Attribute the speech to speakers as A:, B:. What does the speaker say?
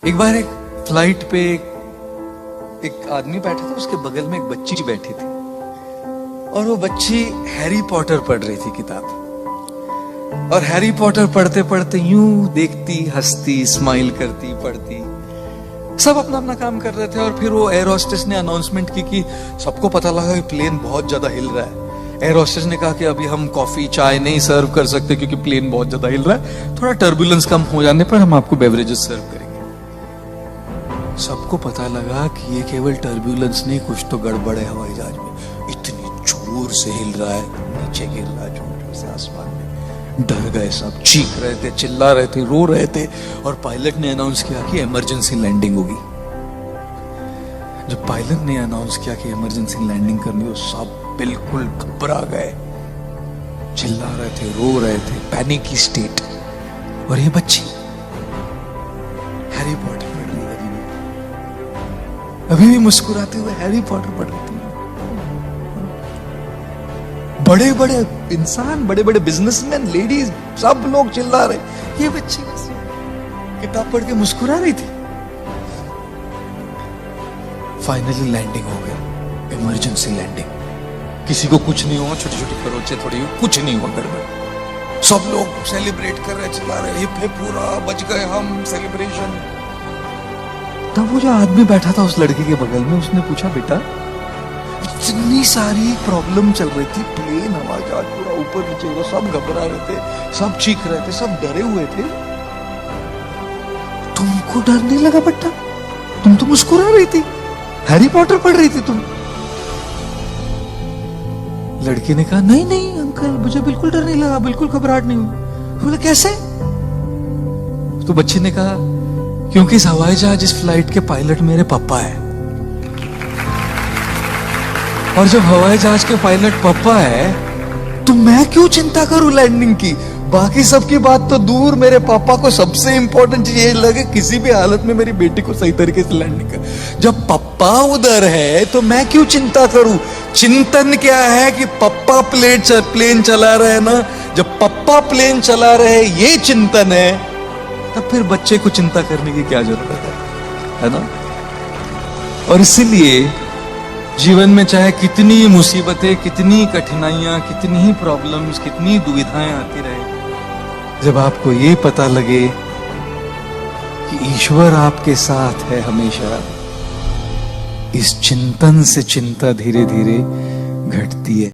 A: एक बार एक फ्लाइट पे एक आदमी बैठा था, उसके बगल में एक बच्ची बैठी थी और वो बच्ची हैरी पॉटर पढ़ रही थी किताब। और हैरी पॉटर पढ़ते पढ़ते यूं देखती, हंसती, स्माइल करती, पढ़ती। सब अपना अपना काम कर रहे थे और फिर वो एयर होस्टेस ने अनाउंसमेंट की कि सबको पता लगा कि प्लेन बहुत ज्यादा हिल रहा है। एयर होस्टेस ने कहा कि अभी हम कॉफी चाय नहीं सर्व कर सकते क्योंकि प्लेन बहुत ज्यादा हिल रहा है, थोड़ा टर्बुलेंस कम हो जाने पर हम आपको बेवरेजेस सर्व करेंगे। सबको पता लगा कि ये केवल टर्बुलेंस नहीं, कुछ तो गड़बड़ है हवाई जहाज में। इतनी जोर से हिल रहा है, नीचे गिर रहा है जोर से आसमान में। डर गए सब, चीख रहे थे, चिल्ला रहे थे, रो रहे थे। और पायलट ने अनाउंस किया कि इमरजेंसी लैंडिंग होगी। जब पायलट ने अनाउंस किया कि इमरजेंसी लैंडिंग करनी हो, सब बिल्कुल घबरा गए, चिल्ला रहे थे, रो रहे थे, पैनिक की स्टेट। और ये बच्ची हैरी पॉटर पढ़ रही है, अभी भी मुस्कुराते हुए हैरी पॉटर पढ़ रही थी। बड़े बड़े इंसान, बड़े बड़े बिजनेसमैन, लेडीज, सब लोग चिल्ला रहे, ये बच्ची किताब पढ़ के मुस्कुरा रही थी। फाइनली लैंडिंग हो गया, इमरजेंसी लैंडिंग। किसी को कुछ नहीं हुआ, छोटी छोटी खरोंचे थोड़ी, कुछ नहीं हुआ गड़बड़। सब लोग सेलिब्रेट कर रहे, चिल्ला रहे, हिप हिप पूरा, बच गए हम, सेलिब्रेशन। तब वो जो आदमी बैठा था उस लड़के के बगल में, उसने पूछा, बेटा इतनी सारी प्रॉब्लम चल रही थी, प्लेन हवाई जहाज पूरा ऊपर नीचे हो रहा, सब घबरा रहे थे, सब चीख रहे थे, सब डरे हुए थे, तुमको डर नहीं लगा बेटा? तुम तो मुस्कुरा रही थी, हैरी पॉटर पढ़ रही थी तुम। लड़की ने कहा, नहीं नहीं अंकल, मुझे बिल्कुल डर नहीं लगा, बिल्कुल घबराहट नहीं हुई। बोले कैसे? तो बच्ची ने कहा, क्योंकि इस हवाई जहाज, इस फ्लाइट के पायलट मेरे पापा है। और जब हवाई जहाज के पायलट पापा है तो मैं क्यों चिंता करूं लैंडिंग की? बाकी सबकी बात तो दूर, मेरे पापा को सबसे इंपॉर्टेंट चीज ये लगे किसी भी हालत में मेरी बेटी को सही तरीके से लैंडिंग कर। जब पापा उधर है तो मैं क्यों चिंता करूं? चिंतन क्या है कि पापा प्लेन चला रहे हैं ना। जब पापा प्लेन चला रहे ये चिंतन है, तब फिर बच्चे को चिंता करने की क्या जरूरत है ना? और इसीलिए जीवन में चाहे कितनी मुसीबतें, कितनी कठिनाइयां, कितनी ही प्रॉब्लम्स, कितनी दुविधाएं आती रहे, जब आपको ये पता लगे कि ईश्वर आपके साथ है हमेशा, इस चिंतन से चिंता धीरे धीरे घटती है।